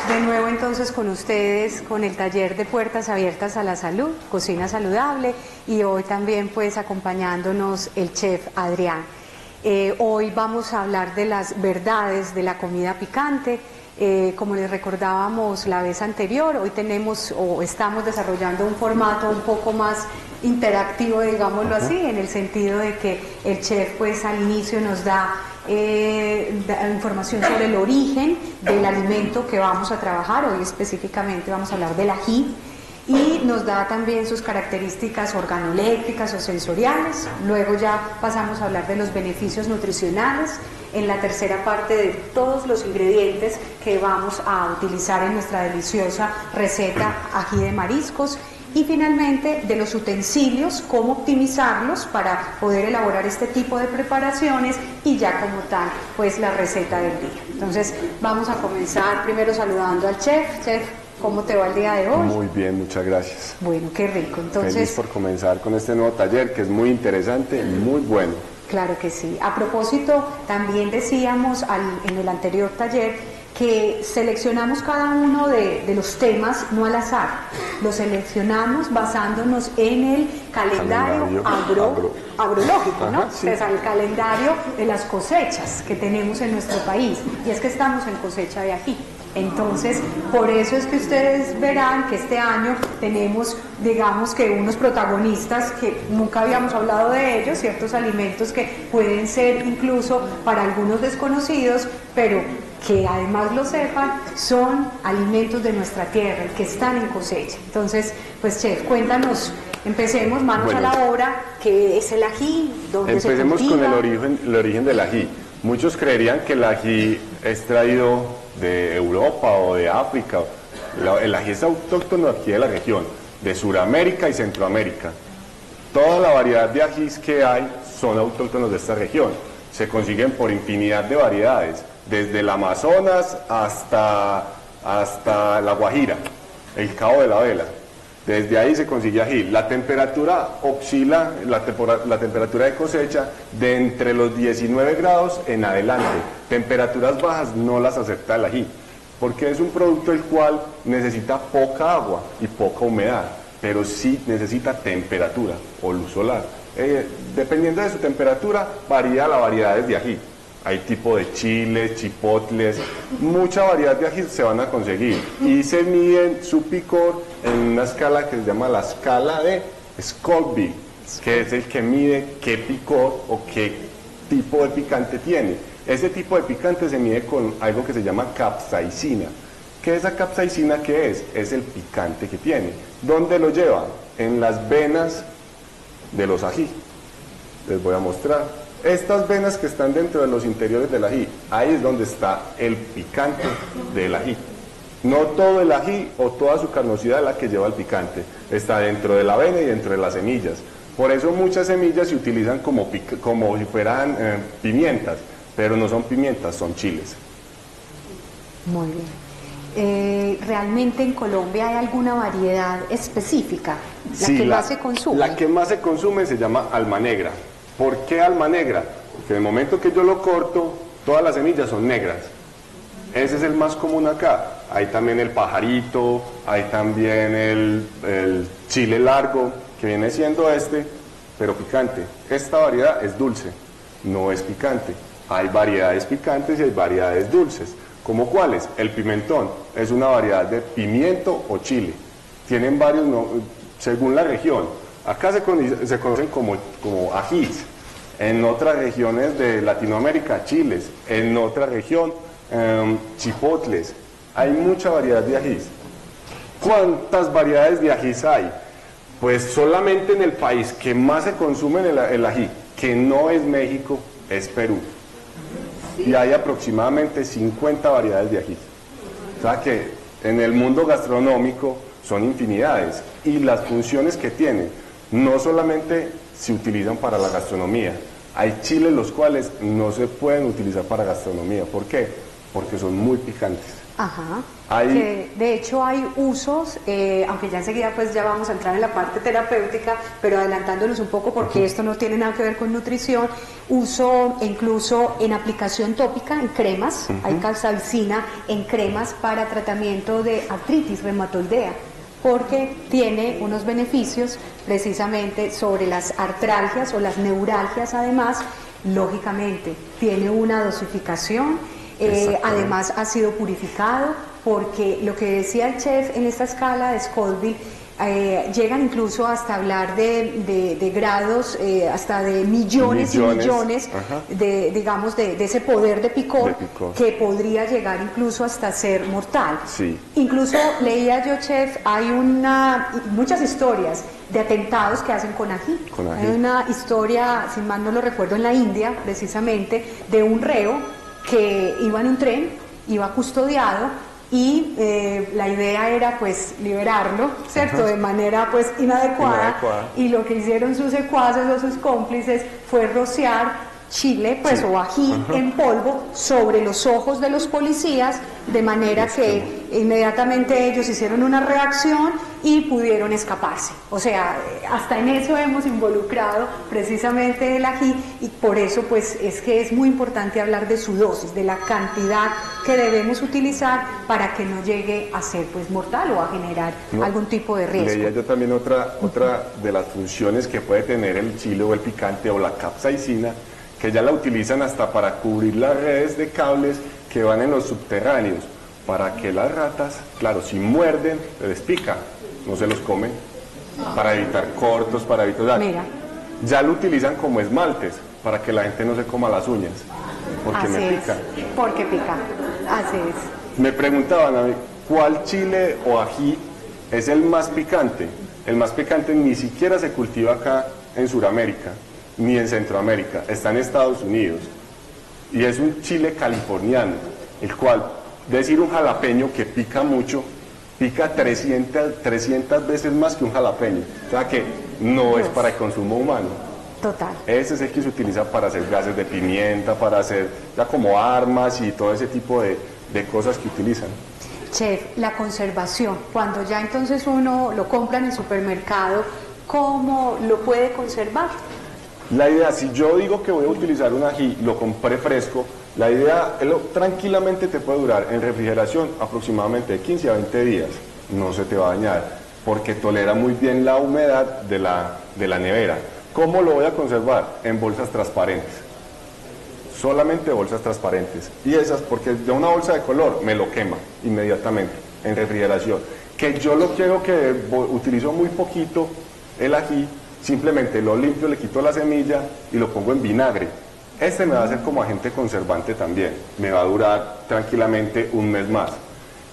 De nuevo entonces con ustedes, con el taller de Puertas Abiertas a la Salud, Cocina Saludable, y hoy también pues acompañándonos el chef Adrián. Hoy vamos a hablar de las verdades de la comida picante. Como les recordábamos la vez anterior, hoy tenemos o estamos desarrollando un formato un poco más interactivo, digámoslo así, en el sentido de que el chef pues al inicio nos da información sobre el origen del alimento que vamos a trabajar. Hoy específicamente vamos a hablar del ají, y nos da también sus características organolépticas o sensoriales. Luego ya pasamos a hablar de los beneficios nutricionales, en la tercera parte de todos los ingredientes que vamos a utilizar en nuestra deliciosa receta ají de mariscos, y finalmente de los utensilios, cómo optimizarlos para poder elaborar este tipo de preparaciones, y ya como tal pues la receta del día. Entonces vamos a comenzar primero saludando al chef. Chef, ¿cómo te va el día de hoy? Muy bien, muchas gracias. Bueno, qué rico. Entonces, feliz por comenzar con este nuevo taller que es muy interesante y muy bueno. Claro que sí. A propósito, también decíamos en el anterior taller que seleccionamos cada uno de los temas no al azar, los seleccionamos basándonos en el calendario agrológico, ¿no? Sí. O sea, el calendario de las cosechas que tenemos en nuestro país, y es que estamos en cosecha de ají. Entonces, por eso es que ustedes verán que este año tenemos, digamos que unos protagonistas que nunca habíamos hablado de ellos, ciertos alimentos que pueden ser incluso para algunos desconocidos, pero que además lo sepan, son alimentos de nuestra tierra, que están en cosecha. Entonces, pues chef, cuéntanos, empecemos manos a la obra, ¿qué es el ají? ¿Dónde se cultiva? Empecemos con el origen del ají. Muchos creerían que el ají es traído de Europa o de África. El ají es autóctono aquí de la región, de Sudamérica y Centroamérica. Toda la variedad de ajís que hay son autóctonos de esta región. Se consiguen por infinidad de variedades, desde el Amazonas hasta la Guajira, el Cabo de la Vela. Desde ahí se consigue ají. La temperatura oscila, la temperatura de cosecha, de entre los 19 grados en adelante. Temperaturas bajas no las acepta el ají, porque es un producto el cual necesita poca agua y poca humedad, pero sí necesita temperatura o luz solar. Dependiendo de su temperatura, varía la variedad de ají. Hay tipo de chiles, chipotles, mucha variedad de ají se van a conseguir, y se miden su picor en una escala que se llama la escala de Scoville, que es el que mide qué picor o qué tipo de picante tiene. Ese tipo de picante se mide con algo que se llama capsaicina. ¿Qué es esa capsaicina? ¿Qué es? Es el picante que tiene. ¿Dónde lo lleva? En las venas de los ají. Les voy a mostrar. Estas venas que están dentro de los interiores del ají, ahí es donde está el picante del ají. No todo el ají o toda su carnosidad es la que lleva el picante, está dentro de la avena y dentro de las semillas. Por eso muchas semillas se utilizan como si fueran pimientas, pero no son pimientas, son chiles. Muy bien. ¿Realmente en Colombia hay alguna variedad específica? Más se consume. La que más se consume se llama alma negra. ¿Por qué alma negra? Porque en el momento que yo lo corto, todas las semillas son negras. Ese es el más común acá. Hay también el pajarito, hay también el chile largo, que viene siendo pero picante. Esta variedad es dulce, no es picante. Hay variedades picantes y hay variedades dulces. ¿Como cuáles? El pimentón es una variedad de pimiento o chile. Tienen varios, según la región. Acá se conocen como ajís, en otras regiones de Latinoamérica chiles, en otra región chipotles. Hay mucha variedad de ajís. ¿Cuántas variedades de ajís hay? Pues solamente en el país que más se consume el ají, que no es México, es Perú. Y hay aproximadamente 50 variedades de ajís. O sea que en el mundo gastronómico son infinidades, y las funciones que tienen no solamente se utilizan para la gastronomía. Hay chiles los cuales no se pueden utilizar para gastronomía. ¿Por qué? porque son muy picantes. Ajá. Que de hecho hay usos, aunque ya enseguida pues ya vamos a entrar en la parte terapéutica, pero adelantándonos un poco porque esto no tiene nada que ver con nutrición, uso incluso en aplicación tópica, en cremas, hay capsaicina en cremas para tratamiento de artritis reumatoidea, porque tiene unos beneficios precisamente sobre las artralgias o las neuralgias. Además, lógicamente, tiene una dosificación, además ha sido purificado, porque lo que decía el chef en esta escala de Scoville, llegan incluso hasta hablar de grados, hasta de millones y millones digamos, de ese poder de picor, que podría llegar incluso hasta ser mortal. Sí. Incluso leía yo, chef, hay muchas historias de atentados que hacen con ají. Hay una historia, si mal no lo recuerdo, en la India, precisamente, de un reo que iba en un tren, iba custodiado, y la idea era pues liberarlo, ¿cierto? De manera pues inadecuada, y lo que hicieron sus secuaces o sus cómplices fue rociar chile pues o ají en polvo sobre los ojos de los policías, de manera que inmediatamente ellos hicieron una reacción y pudieron escaparse. O sea, hasta en eso hemos involucrado precisamente el ají, y por eso pues es que es muy importante hablar de su dosis, de la cantidad que debemos utilizar para que no llegue a ser pues mortal o a generar algún tipo de riesgo. Leía yo también otra de las funciones que puede tener el chile o el picante o la capsaicina, que ya la utilizan hasta para cubrir las redes de cables que van en los subterráneos, para que las ratas, claro, si muerden, les pica, no se los comen, para evitar cortos, para evitar... Ya lo utilizan como esmaltes, para que la gente no se coma las uñas, porque me pica. Porque pica, así es. Me preguntaban a mí, ¿cuál chile o ají es el más picante? El más picante ni siquiera se cultiva acá en Sudamérica, ni en Centroamérica, está en Estados Unidos, y es un chile californiano, el cual, decir un jalapeño que pica mucho, pica 300 veces más que un jalapeño, o sea que no es para el consumo humano. Total. Ese es el que se utiliza para hacer gases de pimienta, para hacer ya como armas y todo ese tipo de cosas que utilizan. Chef, la conservación, cuando ya entonces uno lo compra en el supermercado, ¿cómo lo puede conservar? La idea, si yo digo que voy a utilizar un ají, lo compré fresco, la idea, tranquilamente te puede durar en refrigeración aproximadamente de 15 a 20 días, no se te va a dañar, porque tolera muy bien la humedad de la nevera. ¿Cómo lo voy a conservar? En bolsas transparentes, solamente bolsas transparentes, y esas, porque de una bolsa de color me lo quema inmediatamente en refrigeración. Que yo lo quiero que utilizo muy poquito el ají, simplemente lo limpio, le quito la semilla y lo pongo en vinagre. Este me va a hacer como agente conservante también, me va a durar tranquilamente un mes más.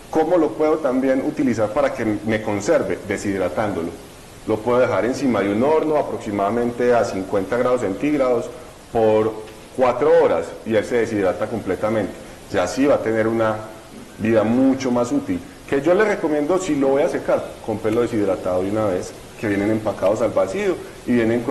¿Cómo lo puedo también utilizar para que me conserve? Deshidratándolo. Lo puedo dejar encima de un horno aproximadamente a 50 grados centígrados por 4 horas y él se deshidrata completamente. Ya así va a tener una vida mucho más útil. Que yo le recomiendo, si lo voy a secar, cómprelo deshidratado de una vez, que vienen empacados al vacío y vienen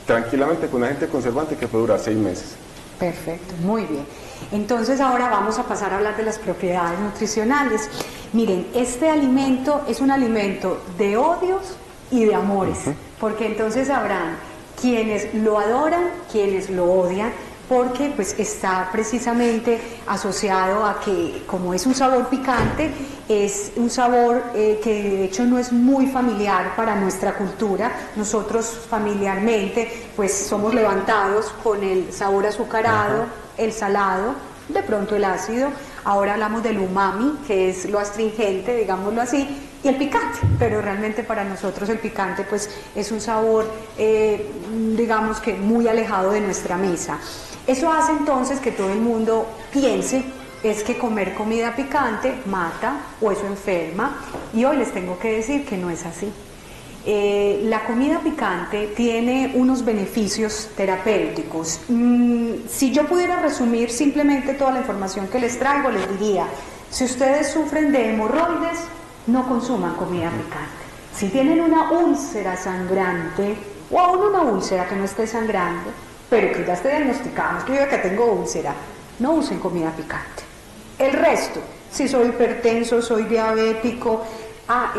tranquilamente con un agente conservante que puede durar 6 meses. Perfecto, muy bien. Entonces ahora vamos a pasar a hablar de las propiedades nutricionales. Miren, este alimento es un alimento de odios y de amores, porque entonces habrán quienes lo adoran, quienes lo odian, porque pues está precisamente asociado a que, como es un sabor picante, es un sabor que de hecho no es muy familiar para nuestra cultura. Nosotros familiarmente pues somos levantados con el sabor azucarado, el salado, de pronto el ácido. Ahora hablamos del umami, que es lo astringente, digámoslo así, y el picante, pero realmente para nosotros el picante pues es un sabor digamos que muy alejado de nuestra mesa. Eso hace entonces que todo el mundo piense es que comer comida picante mata o eso enferma, y hoy les tengo que decir que no es así. La comida picante tiene unos beneficios terapéuticos. Si yo pudiera resumir simplemente toda la información que les traigo, les diría: si ustedes sufren de hemorroides, no consuman comida picante. Si tienen una úlcera sangrante, o aún una úlcera que no esté sangrando, pero que ya esté diagnosticada, no es que yo diga que tengo úlcera, no usen comida picante. El resto, si soy hipertenso, soy diabético,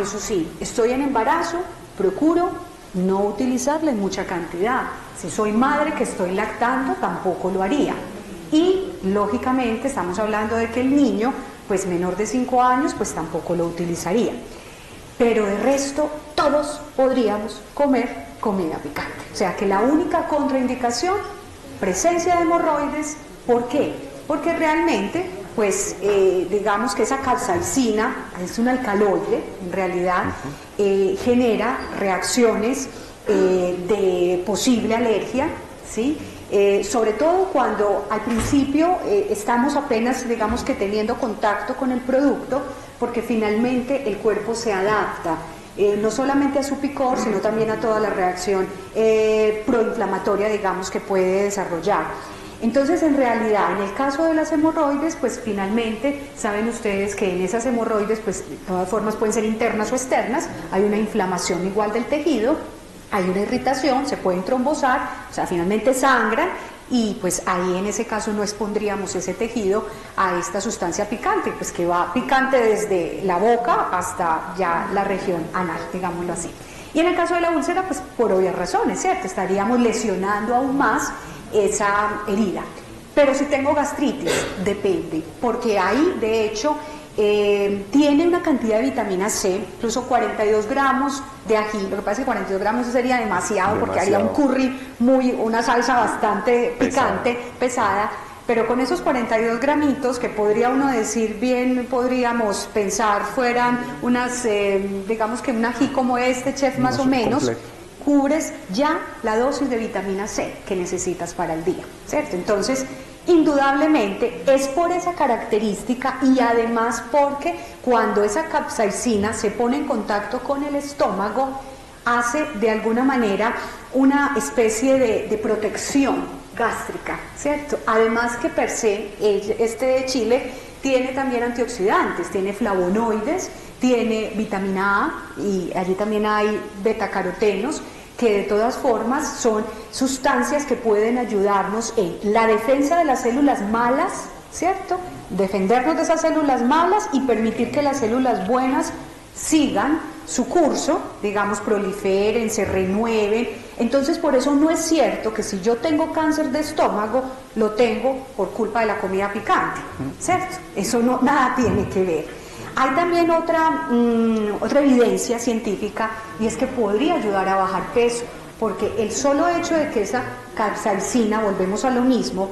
eso sí, estoy en embarazo, procuro no utilizarla en mucha cantidad. Si soy madre que estoy lactando, tampoco lo haría. Y, lógicamente, estamos hablando de que el niño, pues menor de 5 años, pues tampoco lo utilizaría. Pero de resto, todos podríamos comer comida picante. O sea que la única contraindicación, presencia de hemorroides. ¿Por qué? Porque realmente, pues, digamos que esa capsaicina es un alcaloide, en realidad, genera reacciones de posible alergia, ¿sí? Sobre todo cuando al principio estamos apenas, digamos que teniendo contacto con el producto, porque finalmente el cuerpo se adapta, no solamente a su picor, sino también a toda la reacción proinflamatoria, digamos, que puede desarrollar. Entonces, en realidad, en el caso de las hemorroides, pues finalmente, saben ustedes que en esas hemorroides, pues de todas formas pueden ser internas o externas, hay una inflamación igual del tejido, hay una irritación, se pueden trombosar, o sea, finalmente sangran y pues ahí en ese caso no expondríamos ese tejido a esta sustancia picante, pues que va picante desde la boca hasta ya la región anal, digámoslo así. Y en el caso de la úlcera, pues por obvias razones, ¿cierto? Estaríamos lesionando aún más esa herida. Pero si tengo gastritis, depende, porque ahí de hecho tiene una cantidad de vitamina C, incluso 42 gramos de ají. Lo que pasa es que 42 gramos sería demasiado, porque haría un curry, una salsa bastante picante, pesada, pero con esos 42 gramitos, que podría uno decir bien, podríamos pensar fueran unas, digamos que un ají como este, chef, más o menos, completo, cubres ya la dosis de vitamina C que necesitas para el día, ¿cierto? Entonces, indudablemente es por esa característica y además porque cuando esa capsaicina se pone en contacto con el estómago, hace de alguna manera una especie de protección gástrica, ¿cierto? Además que per se, este chile tiene también antioxidantes, tiene flavonoides, tiene vitamina A y allí también hay betacarotenos, que de todas formas son sustancias que pueden ayudarnos en la defensa de las células malas, ¿cierto? Defendernos de esas células malas y permitir que las células buenas sigan su curso, digamos, proliferen, se renueven. Entonces, por eso no es cierto que si yo tengo cáncer de estómago, lo tengo por culpa de la comida picante, ¿cierto? Eso no, nada tiene que ver. Hay también otra evidencia científica, y es que podría ayudar a bajar peso, porque el solo hecho de que esa capsaicina, volvemos a lo mismo,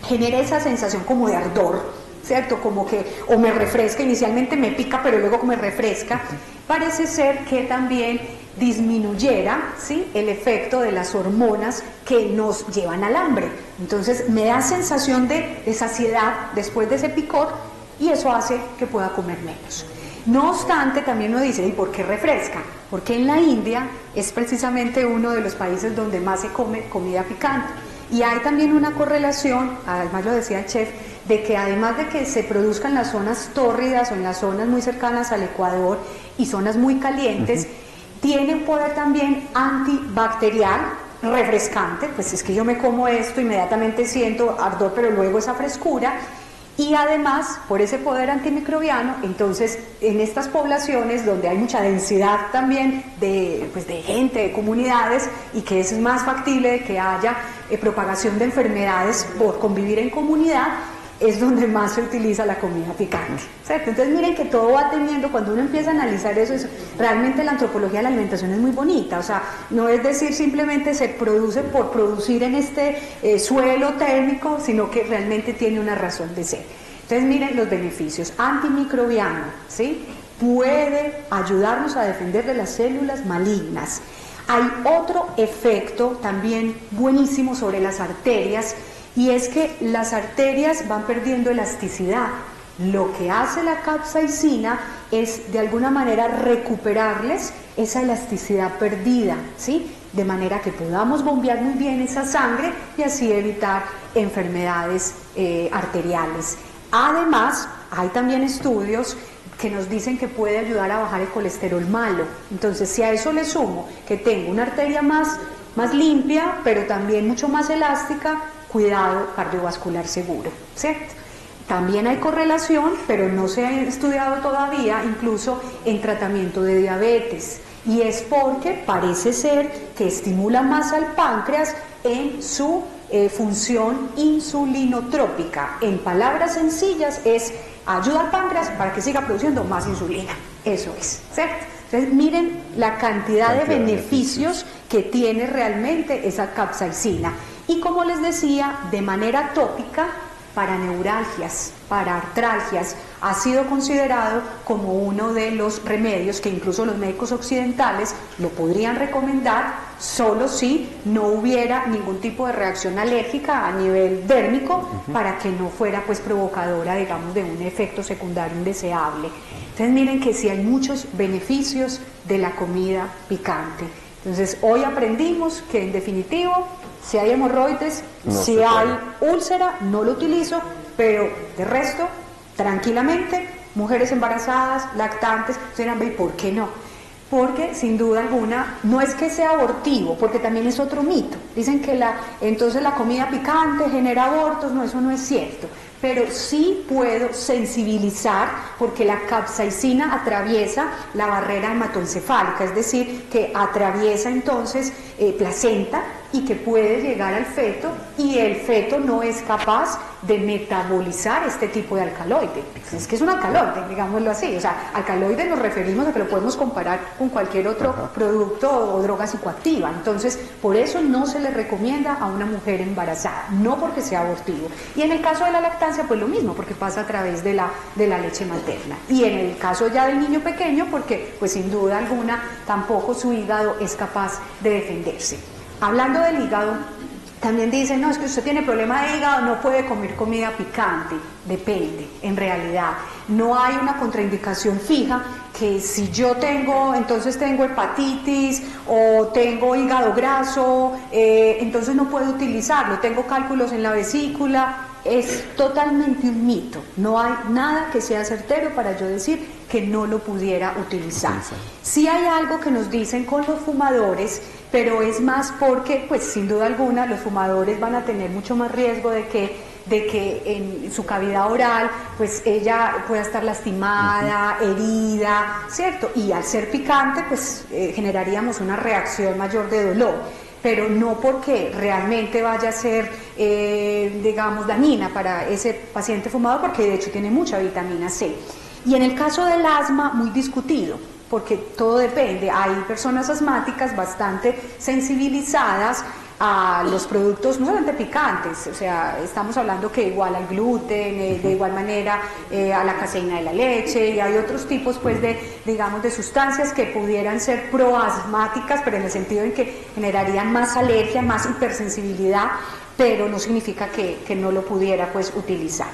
genera esa sensación como de ardor, ¿cierto? Como que o me refresca, inicialmente me pica, pero luego me refresca, parece ser que también disminuyera, ¿sí?, el efecto de las hormonas que nos llevan al hambre. Entonces me da sensación de saciedad después de ese picor, y eso hace que pueda comer menos. No obstante, también uno dice, ¿y por qué refresca? Porque en la India es precisamente uno de los países donde más se come comida picante. Y hay también una correlación, además lo decía el chef, de que además de que se produzca en las zonas tórridas o en las zonas muy cercanas al Ecuador y zonas muy calientes, tiene un poder también antibacterial, refrescante, pues es que yo me como esto, inmediatamente siento ardor, pero luego esa frescura. Y además, por ese poder antimicrobiano, entonces en estas poblaciones donde hay mucha densidad también de gente, de comunidades, y que es más factible de que haya propagación de enfermedades por convivir en comunidad, es donde más se utiliza la comida picante, ¿cierto? Entonces miren que todo va teniendo, cuando uno empieza a analizar eso, realmente la antropología de la alimentación es muy bonita, o sea, no es decir simplemente se produce por producir en este suelo térmico, sino que realmente tiene una razón de ser. Entonces miren los beneficios: antimicrobiano, ¿sí?, puede ayudarnos a defender de las células malignas. Hay otro efecto también buenísimo sobre las arterias, y es que las arterias van perdiendo elasticidad. Lo que hace la capsaicina es de alguna manera recuperarles esa elasticidad perdida, ¿sí?, de manera que podamos bombear muy bien esa sangre y así evitar enfermedades arteriales. Además, hay también estudios que nos dicen que puede ayudar a bajar el colesterol malo. Entonces, si a eso le sumo que tengo una arteria más limpia, pero también mucho más elástica, cuidado cardiovascular seguro, ¿cierto? También hay correlación, pero no se ha estudiado todavía, incluso en tratamiento de diabetes. Y es porque parece ser que estimula más al páncreas en su función insulinotrópica. En palabras sencillas, es ayuda al páncreas para que siga produciendo más insulina. Eso es, ¿cierto? Entonces, miren la cantidad de beneficios que tiene realmente esa capsaicina. Y como les decía, de manera tópica, para neuralgias, para artralgias, ha sido considerado como uno de los remedios que incluso los médicos occidentales lo podrían recomendar solo si no hubiera ningún tipo de reacción alérgica a nivel dérmico, para que no fuera pues provocadora, digamos, de un efecto secundario indeseable. Entonces miren que sí hay muchos beneficios de la comida picante. Entonces hoy aprendimos que en definitivo, si hay hemorroides, si hay úlcera, no lo utilizo, pero de resto, tranquilamente, mujeres embarazadas, lactantes, ¿y por qué no? Porque sin duda alguna, no es que sea abortivo, porque también es otro mito. Dicen que entonces la comida picante genera abortos, no, eso no es cierto. Pero sí puedo sensibilizar, porque la capsaicina atraviesa la barrera hematoencefálica, es decir, que atraviesa entonces placenta y que puede llegar al feto, y el feto no es capaz de metabolizar este tipo de alcaloide. Es que es un alcaloide, digámoslo así. O sea, alcaloide nos referimos a que lo podemos comparar con cualquier otro producto o droga psicoactiva. Entonces, por eso no se le recomienda a una mujer embarazada, no porque sea abortivo. Y en el caso de la lactancia, pues lo mismo, porque pasa a través de la leche materna. Y en el caso ya del niño pequeño, porque pues sin duda alguna tampoco su hígado es capaz de defenderse. Hablando del hígado, también dicen, no, es que usted tiene problema de hígado, no puede comer comida picante. Depende, en realidad. No hay una contraindicación fija que si yo entonces tengo hepatitis o tengo hígado graso, entonces no puedo utilizarlo, tengo cálculos en la vesícula. Es totalmente un mito, no hay nada que sea certero para yo decir que no lo pudiera utilizar. Sí hay algo que nos dicen con los fumadores, pero es más porque, pues sin duda alguna, los fumadores van a tener mucho más riesgo de que en su cavidad oral, pues ella pueda estar lastimada, herida, ¿cierto? Y al ser picante, pues generaríamos una reacción mayor de dolor, pero no porque realmente vaya a ser, digamos, dañina para ese paciente fumador, porque de hecho tiene mucha vitamina C. Y en el caso del asma, muy discutido, porque todo depende. Hay personas asmáticas bastante sensibilizadas a los productos no solamente picantes, o sea, estamos hablando que igual al gluten, de igual manera a la caseína de la leche, y hay otros tipos pues digamos de sustancias que pudieran ser proasmáticas, pero en el sentido en que generarían más alergia, más hipersensibilidad, pero no significa que no lo pudiera pues utilizar.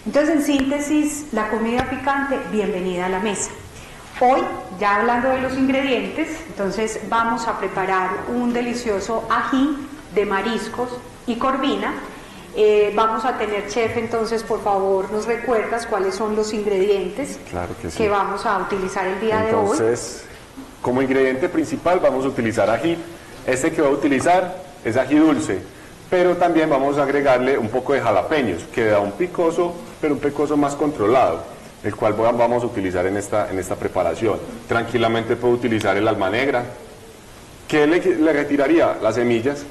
Entonces, en síntesis, la comida picante, bienvenida a la mesa. Hoy, ya hablando de los ingredientes, entonces vamos a preparar un delicioso ají de mariscos y corvina. Vamos a tener, chef, entonces por favor nos recuerdas cuáles son los ingredientes que vamos a utilizar el día de hoy. Entonces, como ingrediente principal vamos a utilizar ají. Este que voy a utilizar es ají dulce, pero también vamos a agregarle un poco de jalapeños, que da un picoso, pero un picoso más controlado, el cual vamos a utilizar en esta preparación. Tranquilamente puedo utilizar el alma negra. ¿Qué le retiraría? Las semillas.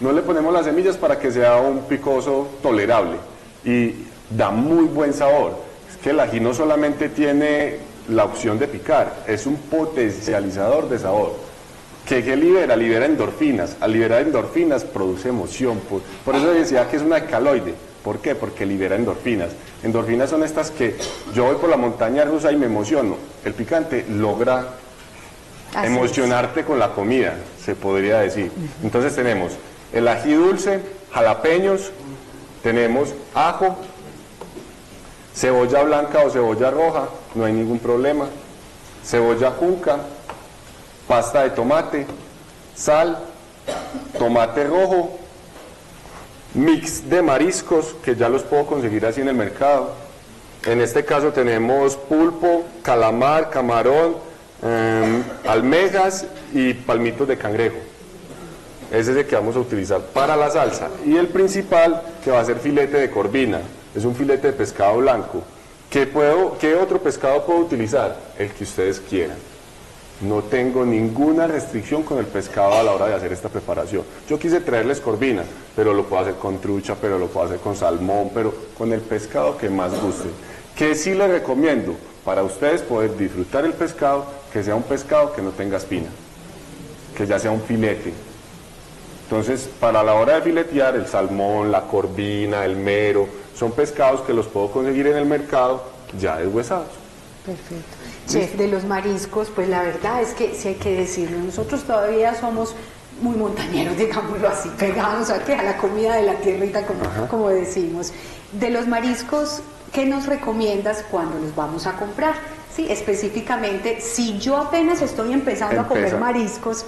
No le ponemos las semillas para que sea un picoso tolerable y da muy buen sabor. Es que el ají no solamente tiene la opción de picar, es un potencializador de sabor. ¿Qué libera? Libera endorfinas. Al liberar endorfinas produce emoción. Por eso decía que es un alcaloide. ¿Por qué? Porque libera endorfinas. Endorfinas son estas que yo voy por la montaña rusa y me emociono. El picante logra emocionarte con la comida, se podría decir. Entonces tenemos el ají dulce, jalapeños, tenemos ajo, cebolla blanca o cebolla roja, no hay ningún problema, cebolla junca, pasta de tomate, sal, tomate rojo, mix de mariscos que ya los puedo conseguir así en el mercado. En este caso tenemos pulpo, calamar, camarón, almejas y palmitos de cangrejo. Ese es el que vamos a utilizar para la salsa. Y el principal, que va a ser filete de corvina. es un filete de pescado blanco. ¿Qué otro pescado puedo utilizar? El que ustedes quieran. No tengo ninguna restricción con el pescado a la hora de hacer esta preparación. Yo quise traerles corvina, pero lo puedo hacer con trucha, pero lo puedo hacer con salmón, pero con el pescado que más guste. Que sí les recomiendo para ustedes poder disfrutar el pescado, que sea un pescado que no tenga espina, que ya sea un filete. Entonces, para la hora de filetear, el salmón, la corvina, el mero, son pescados que los puedo conseguir en el mercado ya deshuesados. Perfecto. Chef, de los mariscos, pues la verdad es que sí hay que decirlo, nosotros todavía somos muy montañeros, digámoslo así, pegados a la comida de la tierrita, como decimos. De los mariscos, ¿qué nos recomiendas cuando los vamos a comprar? Sí, específicamente, si yo apenas estoy empezando a comer mariscos,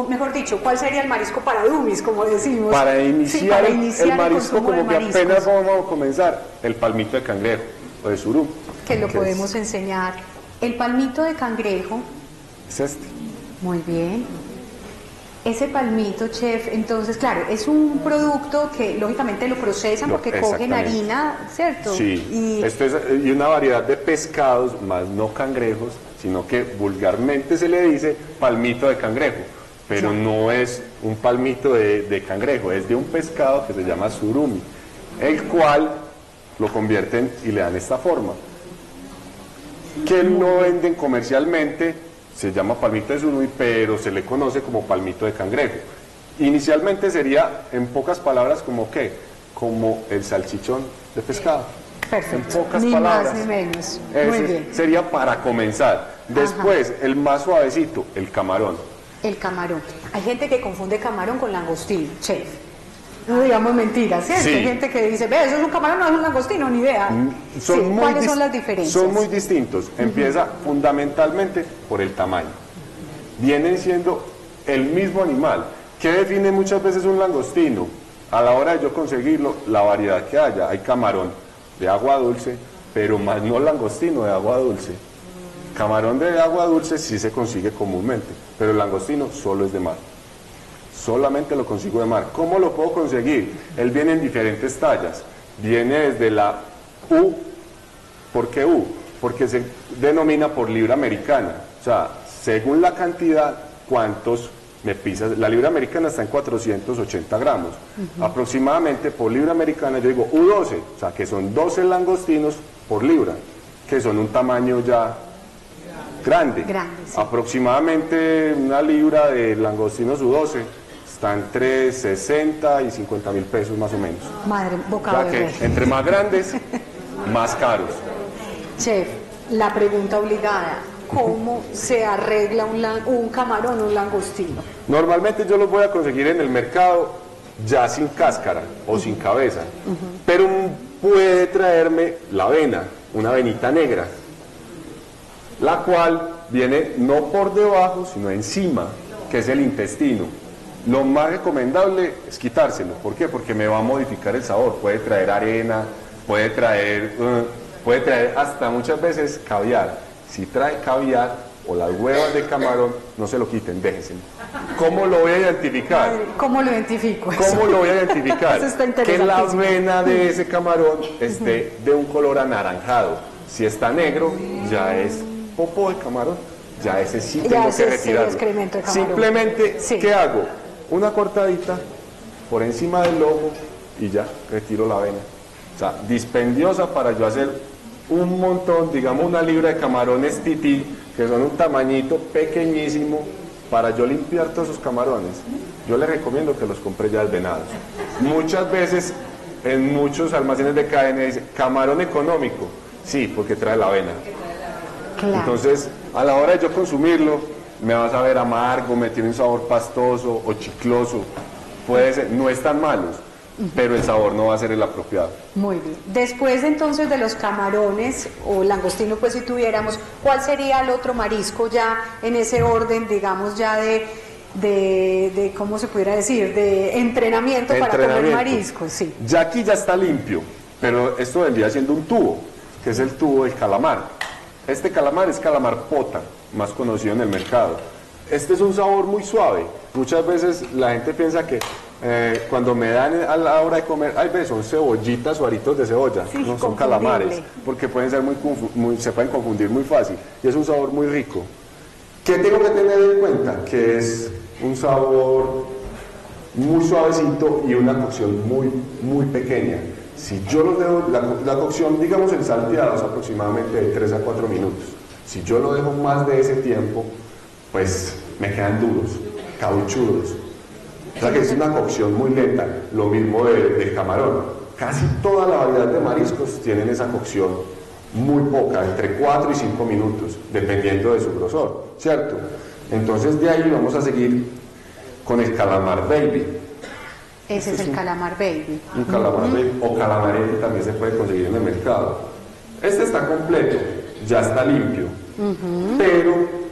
mejor dicho, ¿cuál sería el marisco para dummies, como decimos? Para iniciar el marisco, como que apenas vamos a comenzar, el palmito de cangrejo o de surú. Que lo podemos enseñar. El palmito de cangrejo. Es este. Muy bien. Ese palmito, chef, entonces, claro, es un producto que lógicamente lo procesan porque cogen harina, ¿cierto? Sí, y una variedad de pescados, más no cangrejos, sino que vulgarmente se le dice palmito de cangrejo, pero no es un palmito de cangrejo, es de un pescado que se llama surumi, el cual lo convierten y le dan esta forma. Que no venden comercialmente, se llama palmito de surumi, pero se le conoce como palmito de cangrejo. Inicialmente sería, en pocas palabras, como ¿qué? Como el salchichón de pescado. Perfecto, En pocas ni palabras. más ni menos. Ese Muy bien. sería para comenzar. Después, el más suavecito, el camarón. El camarón. Hay gente que confunde camarón con langostino, chef. No digamos mentiras, ¿cierto? Sí. Hay gente que dice, ve, eso es un camarón, no es un langostino, ni idea. ¿Cuáles son las diferencias? Son muy distintos. Empieza fundamentalmente por el tamaño. Vienen siendo el mismo animal. ¿Qué define muchas veces un langostino? A la hora de yo conseguirlo, la variedad que haya. Hay camarón de agua dulce, pero más no langostino de agua dulce. Camarón de agua dulce sí se consigue comúnmente, pero el langostino solo es de mar. Solamente lo consigo de mar. ¿Cómo lo puedo conseguir? Él viene en diferentes tallas. Viene desde la U. ¿Por qué U? Porque se denomina por libra americana. O sea, según la cantidad, ¿cuántos me pisas? La libra americana está en 480 gramos. Aproximadamente por libra americana yo digo U12. O sea, que son 12 langostinos por libra, que son un tamaño ya grande. Sí. Aproximadamente una libra de langostinos U12 está entre 60 y 50.000 pesos más o menos. Madre, bocado o sea que entre más grandes, más caros. Chef, la pregunta obligada, ¿cómo se arregla un camarón o un langostino? Normalmente yo los voy a conseguir en el mercado ya sin cáscara o sin cabeza, pero puede traerme la vena, una venita negra, la cual viene no por debajo, sino encima, que es el intestino. Lo más recomendable es quitárselo. ¿Por qué? Porque me va a modificar el sabor. Puede traer arena, puede traer hasta muchas veces caviar. Si trae caviar o las huevas de camarón, no se lo quiten, déjenselo. ¿Cómo lo voy a identificar? ¿Cómo lo identifico? ¿Cómo lo voy a identificar? Eso está que la vena de ese camarón esté de un color anaranjado. Si está negro, ya es popó de camarón. Ya ese sí tengo que retirarlo. Simplemente, ¿qué hago? Una cortadita por encima del lomo y ya retiro la vena. O sea, dispendiosa para yo hacer un montón, digamos una libra de camarones tití, que son un tamañito pequeñísimo, para yo limpiar todos esos camarones. Yo les recomiendo que los compre ya desvenados. Muchas veces en muchos almacenes de cadena dice camarón económico, sí, porque trae la avena. Claro. Entonces, a la hora de yo consumirlo, me vas a ver amargo, me tiene un sabor pastoso o chicloso. Puede ser, no están malos, pero el sabor no va a ser el apropiado. Muy bien. Después entonces de los camarones o langostino, pues si tuviéramos, ¿cuál sería el otro marisco ya en ese orden, digamos, ya de ¿cómo se pudiera decir? De entrenamiento para comer mariscos, sí. Ya aquí ya está limpio, pero esto vendría siendo un tubo, que es el tubo del calamar. Este calamar es calamar pota, más conocido en el mercado. Este es un sabor muy suave. Muchas veces la gente piensa que cuando me dan a la hora de comer, ay, ve, son cebollitas o aritos de cebolla, Sí, no son confundible. calamares, porque pueden ser se pueden confundir muy fácil, y es un sabor muy rico. ¿Qué tengo que tener en cuenta? Que es un sabor muy suavecito y una cocción muy pequeña. Si yo los dejo, la cocción, digamos en salteados, aproximadamente de 3 a 4 minutos. Si yo lo dejo más de ese tiempo, pues me quedan duros, cauchudos. O sea que es una cocción muy lenta. Lo mismo del camarón. Casi toda la variedad de mariscos tienen esa cocción muy poca, entre 4 y 5 minutos, dependiendo de su grosor, ¿cierto? Entonces de ahí vamos a seguir con el calamar baby. Ese es el calamar baby. Un calamar baby o calamarete también se puede conseguir en el mercado. Este está completo, ya está limpio, pero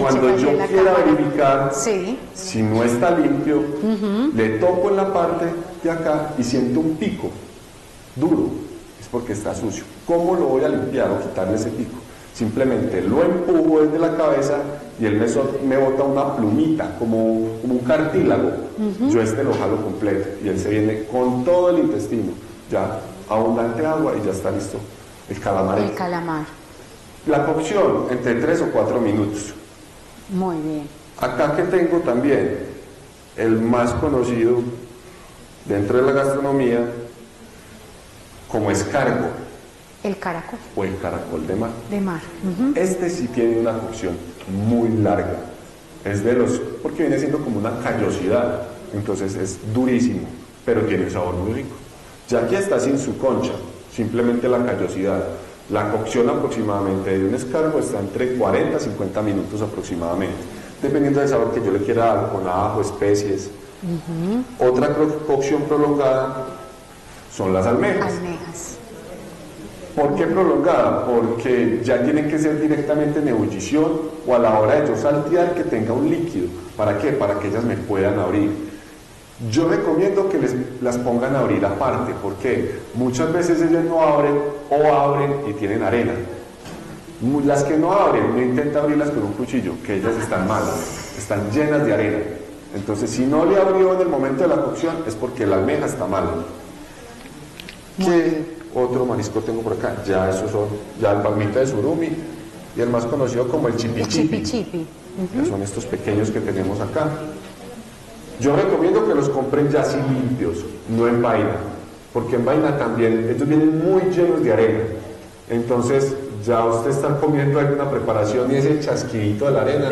cuando yo quiera verificar si no está limpio, le toco en la parte de acá y siento un pico duro, es porque está sucio. ¿Cómo lo voy a limpiar o quitarle ese pico? Simplemente lo empujo desde la cabeza y él me bota una plumita, como un cartílago. Yo lo jalo completo y él se viene con todo el intestino, ya abundante agua y ya está listo el calamar. El calamar. La cocción entre 3 o 4 minutos. Muy bien. Acá que tengo también el más conocido dentro de la gastronomía como escargot. El caracol. O el caracol de mar. De mar. Este sí tiene una cocción muy larga. Es de los, porque viene siendo como una callosidad. Entonces es durísimo, pero tiene un sabor muy rico. Ya aquí está sin su concha, simplemente la callosidad. La cocción aproximadamente de un escargot está entre 40 a 50 minutos aproximadamente, dependiendo del sabor que yo le quiera dar, con ajo, especies. Otra cocción prolongada son las almejas. Almejas. ¿Por qué prolongada? Porque ya tienen que ser directamente en ebullición o a la hora de yo saltear que tenga un líquido. ¿Para qué? Para que ellas me puedan abrir. Yo recomiendo que las pongan a abrir aparte, porque muchas veces ellas no abren o abren y tienen arena. Las que no abren, no intenta abrirlas con un cuchillo, que ellas están malas, están llenas de arena. Entonces, si no le abrió en el momento de la cocción, es porque la almeja está mala. ¿Qué otro marisco tengo por acá? Ya esos son, ya el palmito de surumi y el más conocido como el chipi chipi. Que son estos pequeños que tenemos acá. Yo recomiendo que los compren ya así limpios, no en vaina, porque en vaina también, estos vienen muy llenos de arena. Entonces, ya usted está comiendo alguna preparación y ese chasquidito de la arena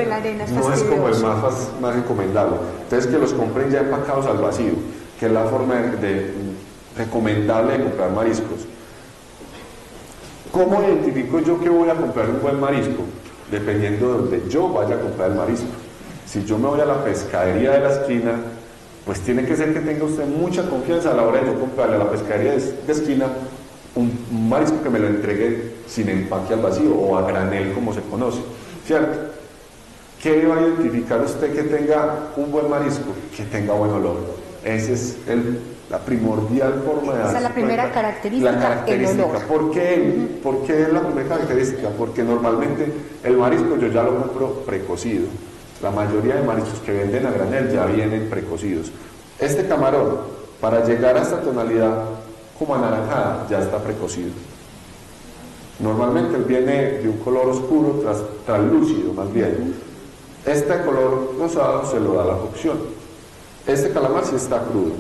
no es como el más recomendable. Entonces, que los compren ya empacados al vacío, que es la forma recomendable de comprar mariscos. ¿Cómo identifico yo que voy a comprar un buen marisco? Dependiendo de donde yo vaya a comprar el marisco. Si yo me voy a la pescadería de la esquina, pues tiene que ser que tenga usted mucha confianza a la hora de yo comprarle a la pescadería de esquina un marisco que me lo entregue sin empaque al vacío o a granel como se conoce, ¿cierto? ¿Qué va a identificar usted que tenga un buen marisco? Que tenga buen olor. Esa es la primordial forma de darse Esa es la primera cuenta. característica, La característica. el olor. ¿Por qué es la primera característica? Porque normalmente el marisco yo ya lo compro precocido. La mayoría de mariscos que venden a granel ya vienen precocidos. Este camarón, para llegar a esta tonalidad como anaranjada, ya está precocido. Normalmente él viene de un color oscuro, translúcido más bien. Este color rosado se lo da la cocción. Este calamar sí está crudo.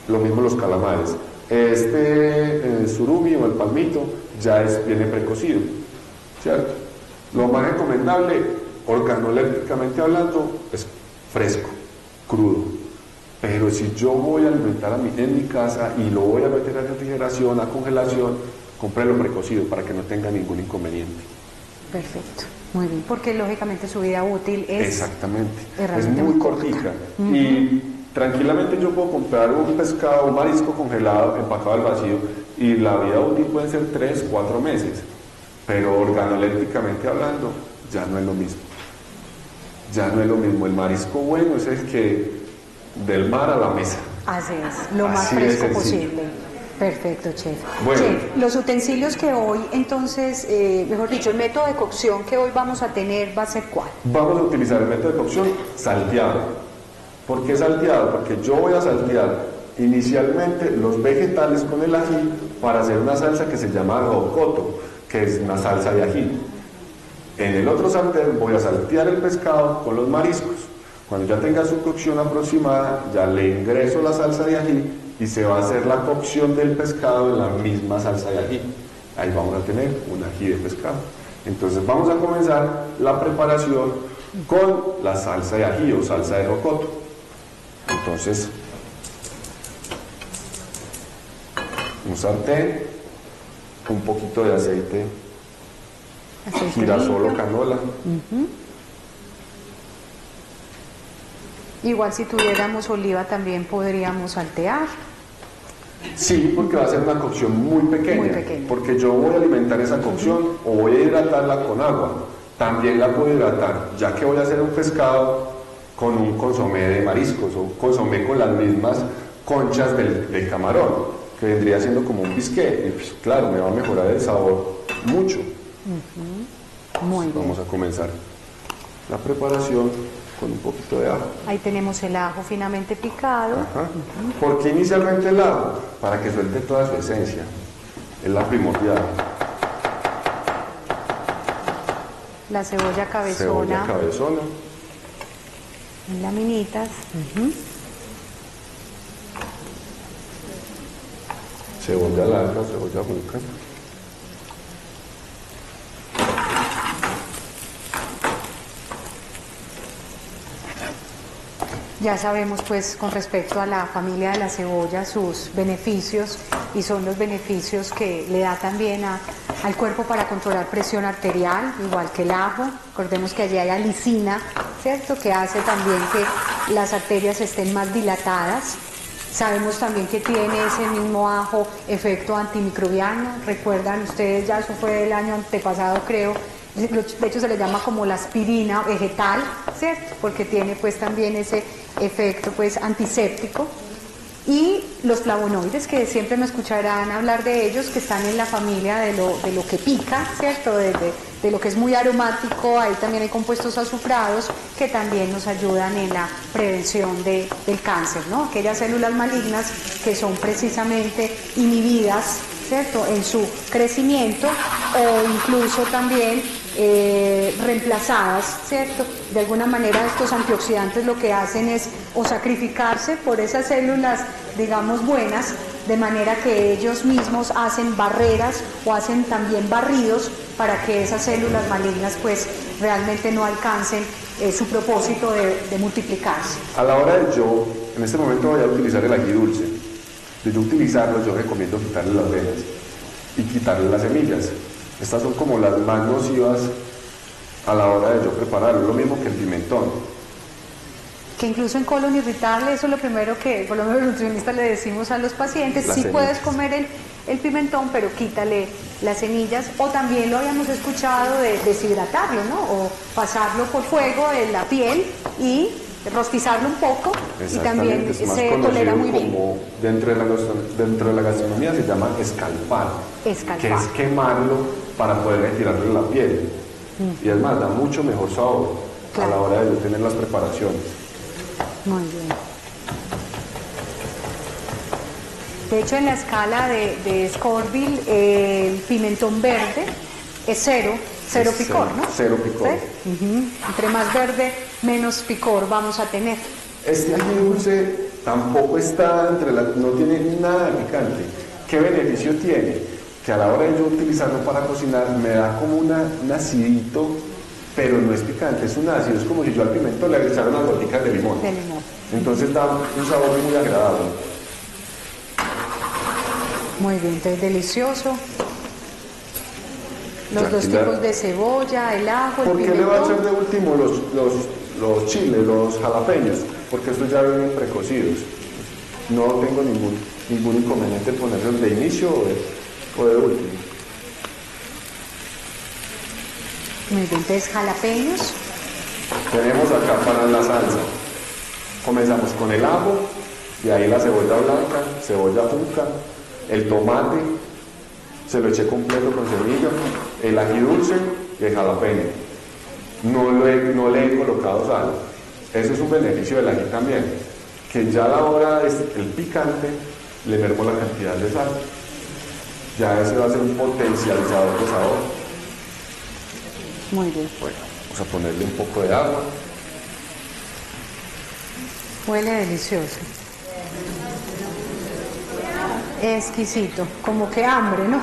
Lo mismo los calamares. Este surumi o el palmito ya viene precocido, ¿cierto? Lo más recomendable, organolépticamente hablando, es fresco, crudo. Pero si yo voy a alimentar en mi casa y lo voy a meter a refrigeración, a congelación, cómprelo precocido para que no tenga ningún inconveniente. Perfecto, muy bien, porque lógicamente su vida útil es... Exactamente, es muy cortita. Y tranquilamente yo puedo comprar un pescado, un marisco congelado, empacado al vacío, y la vida útil puede ser 3, 4 meses. Pero organolépticamente hablando, ya no es lo mismo. Ya no es lo mismo. El marisco bueno es el que del mar a la mesa. Así es, lo más Así de fresco sencillo. posible. Perfecto, chef. Bueno. Chef, los utensilios que hoy, entonces, mejor dicho, el método de cocción que hoy vamos a tener va a ser ¿cuál? Vamos a utilizar el método de cocción salteado. ¿Por qué salteado? Porque yo voy a saltear inicialmente los vegetales con el ají para hacer una salsa que se llama rocoto, que es una salsa de ají. En el otro sartén voy a saltear el pescado con los mariscos. Cuando ya tenga su cocción aproximada, ya le ingreso la salsa de ají y se va a hacer la cocción del pescado en la misma salsa de ají. Ahí vamos a tener un ají de pescado. Entonces vamos a comenzar la preparación con la salsa de ají o salsa de rocoto. Entonces, un sartén, un poquito de aceite girasol o canola. Igual si tuviéramos oliva también podríamos saltear. Sí, porque va a ser una cocción muy pequeña, porque yo voy a alimentar esa cocción o voy a hidratarla con agua. También la puedo hidratar, ya que voy a hacer un pescado con un consomé de mariscos o consomé con las mismas conchas del camarón, que vendría siendo como un bisqué. Y pues, claro, me va a mejorar el sabor mucho. Muy bien. Vamos a comenzar la preparación con un poquito de ajo. Ahí tenemos el ajo finamente picado. ¿Por qué inicialmente el ajo? Para que suelte toda su esencia. Es la primordial. La cebolla cabezona. Cebolla cabezona. En laminitas. Cebolla larga, cebolla junca. Ya sabemos pues con respecto a la familia de la cebolla sus beneficios y son los beneficios que le da también al cuerpo para controlar presión arterial, igual que el ajo. Recordemos que allí hay alicina, ¿cierto? Que hace también que las arterias estén más dilatadas. Sabemos también que tiene ese mismo ajo efecto antimicrobiano. Recuerdan ustedes, ya eso fue el año antepasado creo. De hecho se le llama como la aspirina vegetal, ¿cierto? Porque tiene pues también ese efecto pues antiséptico. Y los flavonoides, que siempre me escucharán hablar de ellos, que están en la familia de lo que pica, ¿cierto? De lo que es muy aromático. Ahí también hay compuestos azufrados que también nos ayudan en la prevención del cáncer, ¿no? Aquellas células malignas que son precisamente inhibidas, ¿cierto?, en su crecimiento o incluso también reemplazadas, ¿cierto? De alguna manera estos antioxidantes lo que hacen es o sacrificarse por esas células, digamos, buenas, de manera que ellos mismos hacen barreras o hacen también barridos para que esas células malignas pues realmente no alcancen su propósito de multiplicarse. A la hora de yo, en este momento voy a utilizar el ají dulce. De yo utilizarlo, yo recomiendo quitarle las venas y quitarle las semillas. Estas son como las más nocivas a la hora de yo prepararlo, lo mismo que el pimentón. Que incluso en colon irritable, eso es lo primero que, por lo menos los nutricionistas le decimos a los pacientes, sí puedes comer el pimentón, pero quítale las semillas, o también lo habíamos escuchado de deshidratarlo, ¿no? O pasarlo por fuego en la piel y rostizarlo un poco y también se tolera muy bien. Como dentro de la gastronomía se llama escalpar, que es quemarlo para poder retirarle la piel. Y es más, da mucho mejor sabor a la hora de tener las preparaciones. Muy bien. De hecho, en la escala de Scoville, el pimentón verde es cero picor, ¿no? Cero picor. ¿Sí? Entre más verde, menos picor vamos a tener. Este ají dulce tampoco está no tiene nada de picante. ¿Qué beneficio tiene? Que a la hora de yo utilizarlo para cocinar me da como un acidito, pero no es picante, es un ácido, es como si yo al pimentón le echara unas goticas de limón. Entonces da un sabor muy agradable. Muy bien, entonces delicioso. Los dos tipos de cebolla, el ajo, el pimentón. ¿Por qué le va a echar de último los chiles, los jalapeños? Porque estos ya vienen precocidos. No tengo ningún inconveniente en ponerlos de inicio o de último. Muy bien, entonces jalapeños. Tenemos acá para la salsa. Comenzamos con el ajo, y ahí la cebolla blanca, cebolla junca, el tomate, se lo eché completo con semilla, el ají dulce y el jalapeño. No le he colocado sal. Ese es un beneficio del ají también. que ya a la hora del picante le mermo la cantidad de sal. Ya ese va a ser un potencializador de sabor. Muy bien. Bueno, vamos a ponerle un poco de agua. Huele delicioso. Exquisito, como que hambre, ¿no?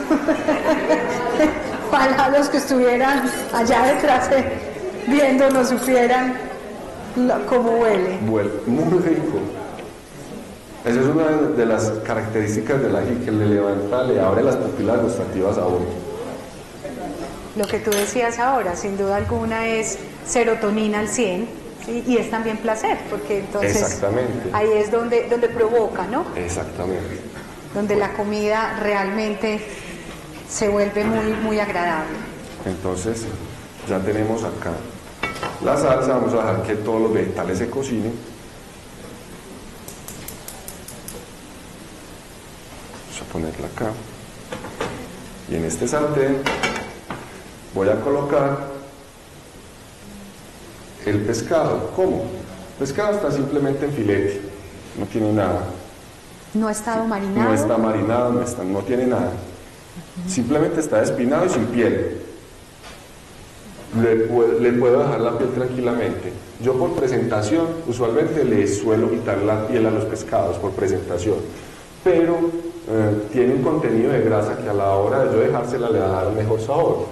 Ojalá los que estuvieran allá detrás viéndonos supieran cómo huele. Huele muy rico. Esa es una de las características del ají, que le levanta, le abre las pupilas gustativas a uno. Lo que tú decías ahora, sin duda alguna, es serotonina al 100, ¿sí? Y es también placer, porque entonces Exactamente. ahí es donde provoca, ¿no? Exactamente. Donde la comida realmente se vuelve muy agradable. Entonces, ya tenemos acá la salsa. Vamos a dejar que todos los vegetales se cocinen. Vamos a ponerla acá. Y en este sartén voy a colocar el pescado. ¿Cómo? El pescado está simplemente en filete, no tiene nada. ¿No ha estado marinado? No está marinado, no tiene nada. Simplemente está espinado y sin piel. Le puedo dejar la piel tranquilamente. Yo por presentación, usualmente le suelo quitar la piel a los pescados por presentación, pero tiene un contenido de grasa que a la hora de yo dejársela le va a dar un mejor sabor.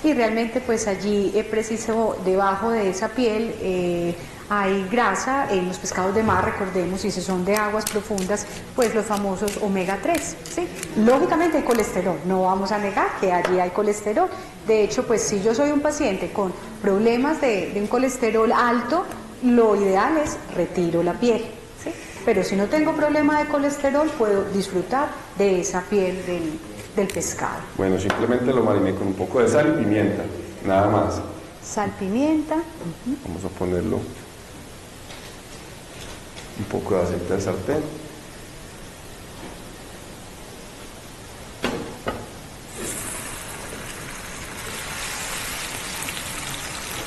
Y realmente pues allí preciso debajo de esa piel hay grasa. En los pescados de mar, recordemos, y si son de aguas profundas, pues los famosos omega 3, ¿sí? Lógicamente hay colesterol, no vamos a negar que allí hay colesterol. De hecho, pues si yo soy un paciente con problemas de un colesterol alto, lo ideal es retiro la piel, ¿sí? Pero si no tengo problema de colesterol, puedo disfrutar de esa piel del pescado. Bueno, simplemente lo mariné con un poco de sal y pimienta, nada más. Sal, pimienta. Vamos a ponerlo un poco de aceite al sartén.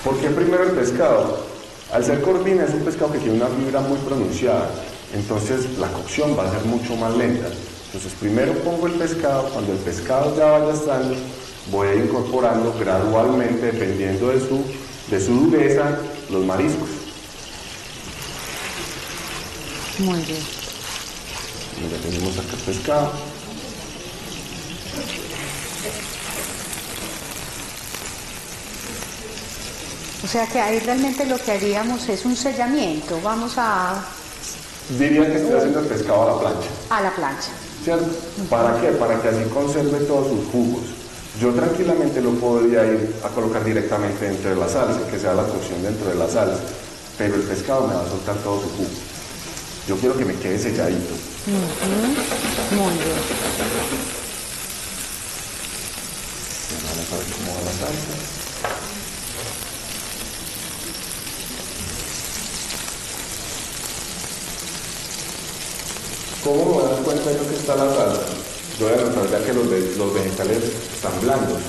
¿Por qué primero el pescado? Al ser corvina es un pescado que tiene una fibra muy pronunciada, entonces la cocción va a ser mucho más lenta. Entonces primero pongo el pescado. Cuando el pescado ya vaya estando, voy a ir incorporando gradualmente, dependiendo de su dureza, los mariscos. Muy bien. Ya tenemos acá el pescado. O sea que ahí realmente lo que haríamos es un sellamiento. Vamos a... Diría que estoy haciendo el pescado a la plancha. A la plancha. ¿Cierto? ¿Para qué? Para que así conserve todos sus jugos. Yo tranquilamente lo podría ir a colocar directamente dentro de la salsa, que sea la cocción dentro de la salsa, pero el pescado me va a soltar todo su jugo. Yo quiero que me quede selladito. Muy bien. Vamos a ver cómo va la salsa. ¿Cómo me voy a dar cuenta yo que está la salsa? Yo voy a notar ya que los vegetales están blandos.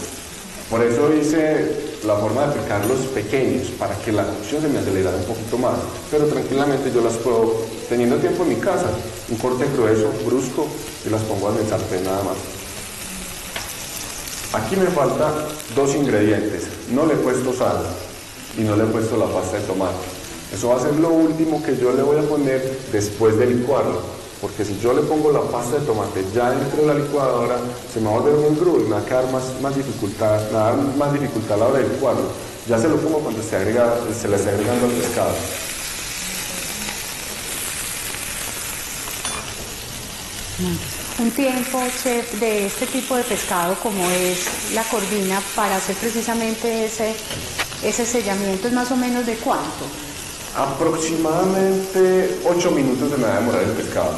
Por eso hice la forma de picarlos pequeños, para que la cocción se me acelerara un poquito más. Pero tranquilamente yo las puedo, teniendo tiempo en mi casa, un corte grueso, brusco, y las pongo en el sartén nada más. Aquí me faltan dos ingredientes. No le he puesto sal y no le he puesto la pasta de tomate. Eso va a ser lo último que yo le voy a poner después de licuarlo. Porque si yo le pongo la pasta de tomate ya dentro de la licuadora, se me va a volver un engrudo y me va a quedar más dificultad, me va a dar más dificultad a la hora de licuarlo. Ya se lo pongo cuando se le esté agregando al pescado. Un tiempo, chef, de este tipo de pescado como es la corvina, para hacer precisamente ese sellamiento, ¿es más o menos de cuánto? Aproximadamente 8 minutos se me va a demorar el pescado.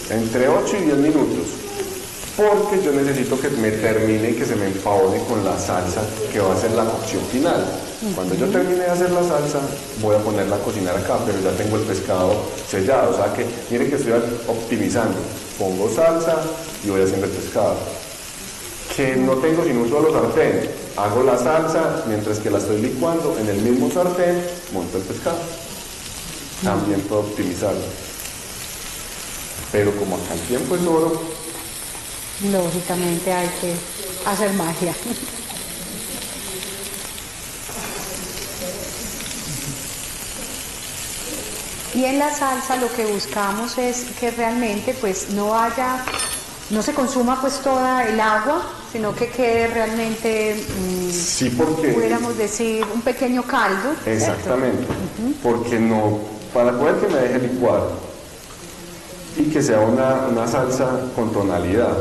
Entre 8 y 10 minutos. Porque yo necesito que me termine y que se me empavone con la salsa, que va a ser la cocción final. Cuando yo termine de hacer la salsa, voy a ponerla a cocinar acá, pero ya tengo el pescado sellado. O sea que, miren que estoy optimizando. Pongo salsa y voy haciendo el pescado. Que no tengo sino un solo sartén. Hago la salsa, mientras que la estoy licuando, en el mismo sartén monto el pescado. también puedo optimizarlo. Pero como acá el tiempo es oro, lógicamente hay que hacer magia. Y en la salsa lo que buscamos es que realmente pues no se consuma pues toda el agua, sino que quede realmente, sí, porque pudiéramos decir, un pequeño caldo. exactamente, porque no, para poder que me deje licuar y que sea una salsa con tonalidad.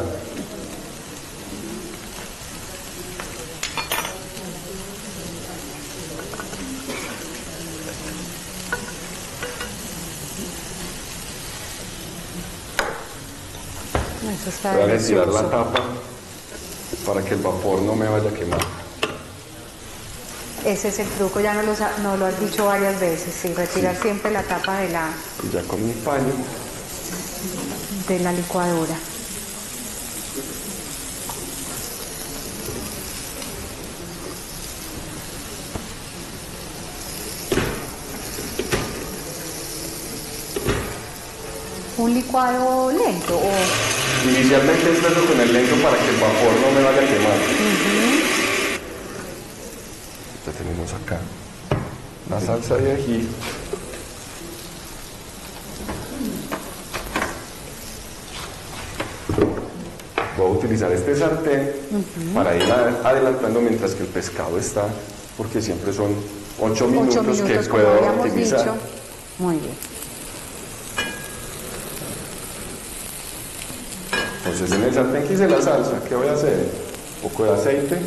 Eso está Voy a retirar delicioso. la tapa para que el vapor no me vaya a quemar. Ese es el truco, ya no lo has dicho varias veces, sí, retirar siempre la tapa de Y ya con mi paño la licuadora. ¿Un licuado lento o...? inicialmente empiezo con el lento para que el vapor no me vaya a quemar. Ya tenemos acá la salsa de ají. Voy a utilizar este sartén para ir adelantando mientras que el pescado está, porque siempre son 8 minutos, 8 minutos que como puedo habíamos optimizar. dicho. Muy bien. Entonces en el sartén que hice la salsa, ¿qué voy a hacer? Un poco de aceite.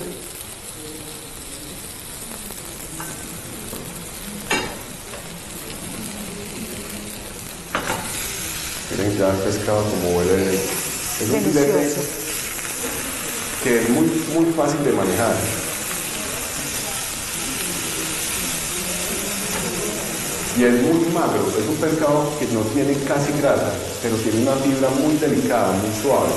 Miren ya el pescado como huele. Es un filete Delicioso. que es muy fácil de manejar. Y es muy magro, es un pescado que no tiene casi grasa, pero tiene una fibra muy delicada, muy suave.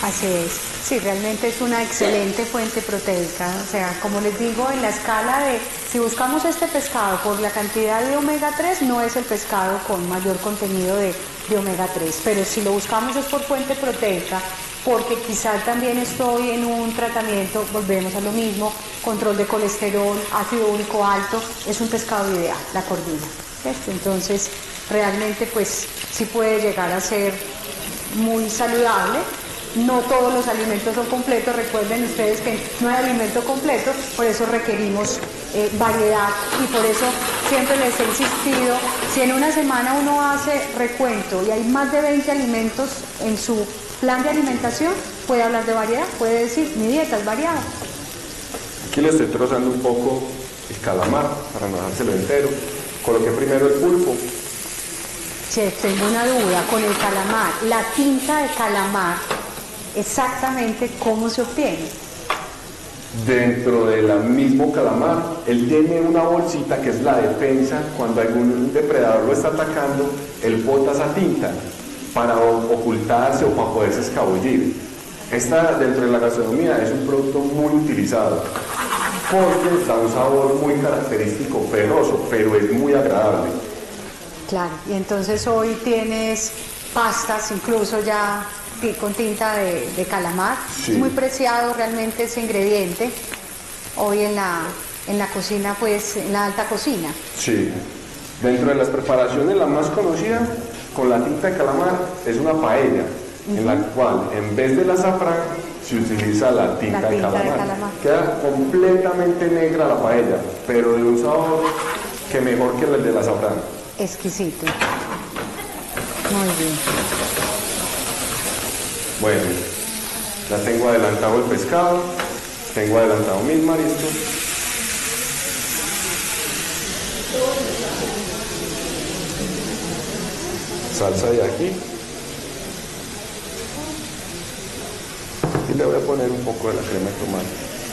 Así es. Sí, realmente es una excelente fuente proteica. O sea, como les digo, en la escala de, si buscamos este pescado por la cantidad de omega 3, no es el pescado con mayor contenido de omega 3, pero si lo buscamos es por fuente proteica, porque quizás también estoy en un tratamiento, volvemos a lo mismo, control de colesterol, ácido úrico alto, es un pescado ideal, la cordina, ¿cierto? Entonces, realmente pues sí puede llegar a ser muy saludable. No todos los alimentos son completos, recuerden ustedes que no hay alimento completo, por eso requerimos variedad y por eso siempre les he insistido, si en una semana uno hace recuento y hay más de 20 alimentos en su plan de alimentación, puede hablar de variedad, puede decir, mi dieta es variada. Aquí le estoy trozando un poco el calamar para no dejárselo entero. Coloqué primero el pulpo. Chef, tengo una duda con el calamar, la tinta de calamar, exactamente cómo se obtiene. Dentro del mismo calamar, él tiene una bolsita que es la defensa. Cuando algún depredador lo está atacando, él bota esa tinta para ocultarse o para poderse escabullir. Esta, dentro de la gastronomía, es un producto muy utilizado porque da un sabor muy característico, ferroso, pero es muy agradable. Claro, y entonces hoy tienes pastas incluso ya con tinta de calamar. Sí. Es muy preciado realmente ese ingrediente hoy en la cocina, pues en la alta cocina. Sí. Dentro de las preparaciones, la más conocida con la tinta de calamar es una paella, en la cual en vez del azafrán se utiliza la tinta de calamar. Queda completamente negra la paella, pero de un sabor que mejor que el del azafrán. Exquisito. Muy bien. Bueno, ya tengo adelantado el pescado, tengo adelantado mis mariscos. Salsa de ají. Y le voy a poner un poco de la crema de tomate.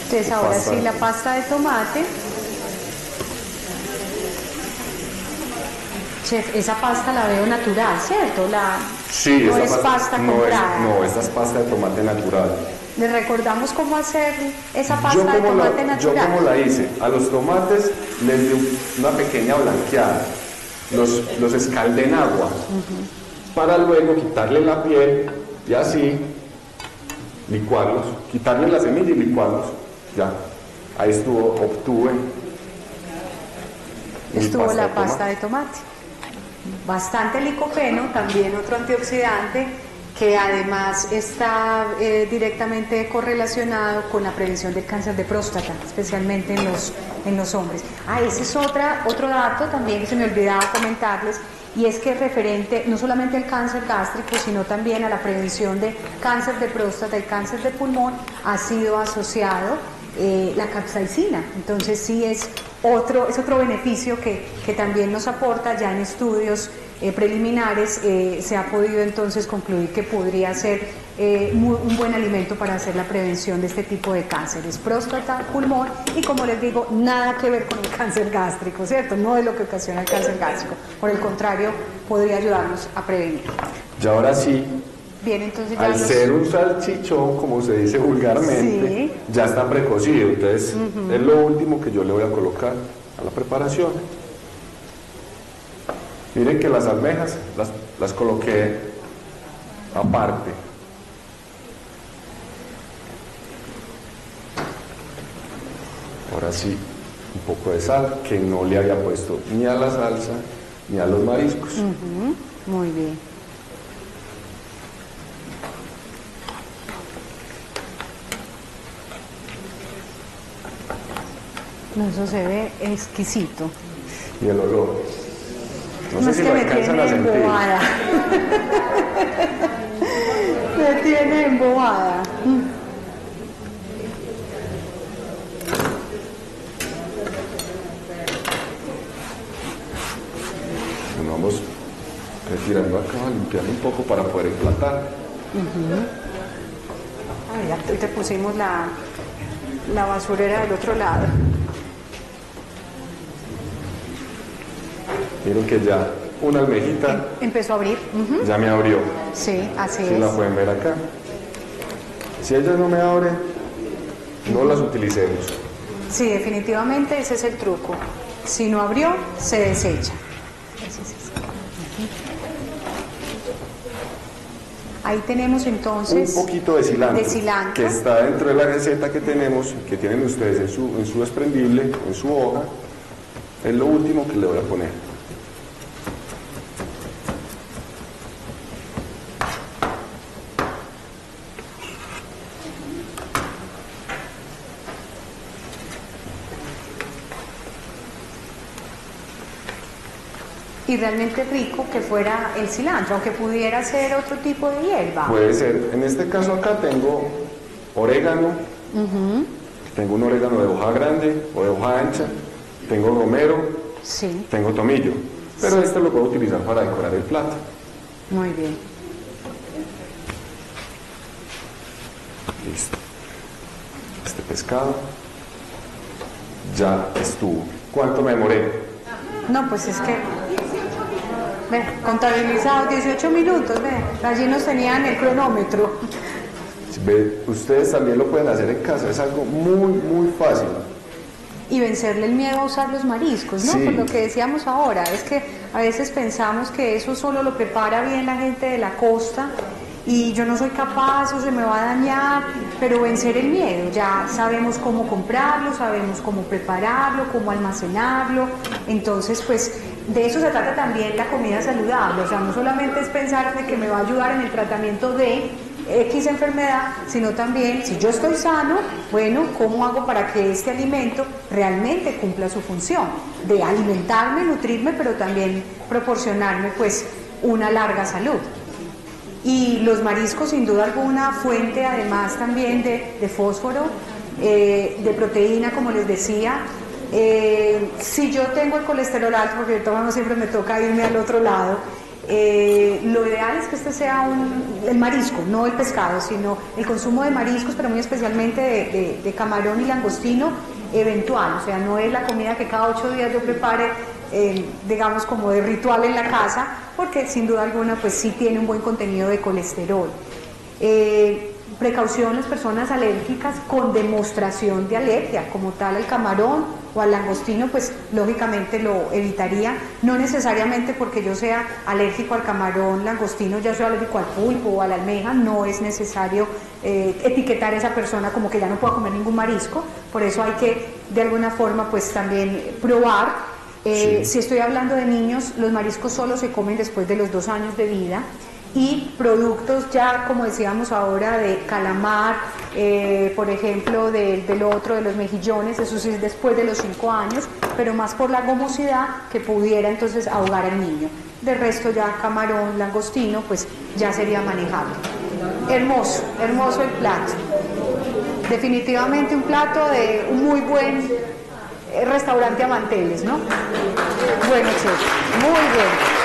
Entonces ahora sí la pasta de tomate. Chef, esa pasta la veo natural, ¿cierto? Sí, no es pasta comprada. No, esta es pasta de tomate natural. ¿Les recordamos cómo hacer esa pasta de tomate natural? Yo como la hice, a los tomates les di una pequeña blanqueada los escalde en agua, para luego quitarle la piel y así licuarlos, quitarle la semilla y licuarlos. Ya, ahí obtuve la pasta de tomate. Bastante licopeno, también otro antioxidante que además está directamente correlacionado con la prevención del cáncer de próstata, especialmente en los hombres. Ese es otro dato también que se me olvidaba comentarles, y es que es referente no solamente al cáncer gástrico, sino también a la prevención de cáncer de próstata y cáncer de pulmón, ha sido asociado la capsaicina. Entonces sí es otro beneficio que también nos aporta. Ya en estudios preliminares se ha podido entonces concluir que podría ser un buen alimento para hacer la prevención de este tipo de cánceres, próstata, pulmón, y como les digo, nada que ver con el cáncer gástrico, ¿cierto? No es lo que ocasiona el cáncer gástrico, por el contrario, podría ayudarnos a prevenir. Y ahora sí, bien, entonces al ser un salchichón, como se dice vulgarmente, sí, ya está precocido, entonces es lo último que yo le voy a colocar a la preparación. Miren que las almejas las coloqué aparte. Ahora sí, un poco de sal, que no le había puesto ni a la salsa ni a los mariscos. Muy bien. Eso se ve exquisito. Y el olor. No sé si lo alcanzan a sentir. Me tiene embobada. Bueno, vamos retirando acá, limpiando un poco para poder emplatar. Ya te pusimos la basurera del otro lado. Miren que ya una almejita empezó a abrir. Ya me abrió. Sí, así es. Si la pueden ver acá. Si ella no me abre, no las utilicemos. Sí, definitivamente ese es el truco. Si no abrió, se desecha. Ahí tenemos entonces un poquito de cilantro, que está dentro de la receta que tenemos, que tienen ustedes en su desprendible, en su hoja. Es lo último que le voy a poner. Y realmente rico que fuera el cilantro, aunque pudiera ser otro tipo de hierba. Puede ser. En este caso acá tengo orégano, tengo un orégano de hoja grande o de hoja ancha, tengo romero, sí, tengo tomillo, pero este lo puedo utilizar para decorar el plato. Muy bien. Listo. Este pescado ya estuvo. ¿Cuánto me demoré? No, pues es que contabilizados 18 minutos, allí nos tenían el cronómetro. Ustedes también lo pueden hacer en casa, es algo muy fácil. Y vencerle el miedo a usar los mariscos, ¿no? Sí. Por lo que decíamos ahora, es que a veces pensamos que eso solo lo prepara bien la gente de la costa y yo no soy capaz o se me va a dañar, pero vencer el miedo, ya sabemos cómo comprarlo, sabemos cómo prepararlo, cómo almacenarlo, entonces pues de eso se trata también la comida saludable, o sea, no solamente es pensar de que me va a ayudar en el tratamiento de X enfermedad, sino también, si yo estoy sano, bueno, ¿cómo hago para que este alimento realmente cumpla su función? De alimentarme, nutrirme, pero también proporcionarme pues una larga salud. Y los mariscos, sin duda alguna, fuente además también de fósforo, de proteína, como les decía. Si yo tengo el colesterol alto, porque de siempre me toca irme al otro lado, lo ideal es que este sea el marisco, no el pescado, sino el consumo de mariscos, pero muy especialmente de camarón y langostino eventual, o sea, no es la comida que cada 8 días yo prepare, digamos como de ritual en la casa, porque sin duda alguna pues sí tiene un buen contenido de colesterol. precaución las personas alérgicas con demostración de alergia, como tal al camarón o al langostino, pues lógicamente lo evitaría, no necesariamente porque yo sea alérgico al camarón, langostino, ya soy alérgico al pulpo o a la almeja, no es necesario etiquetar a esa persona como que ya no pueda comer ningún marisco, por eso hay que de alguna forma pues también probar. Sí. Si estoy hablando de niños, los mariscos solo se comen después de los 2 años de vida, y productos ya, como decíamos ahora, de calamar, por ejemplo, del otro, de los mejillones, eso sí es después de los 5 años, pero más por la gomosidad que pudiera entonces ahogar al niño. De resto ya camarón, langostino, pues ya sería manejable. Hermoso, hermoso el plato. Definitivamente un plato de un muy buen restaurante a manteles, ¿no? Bueno, chef, muy bueno.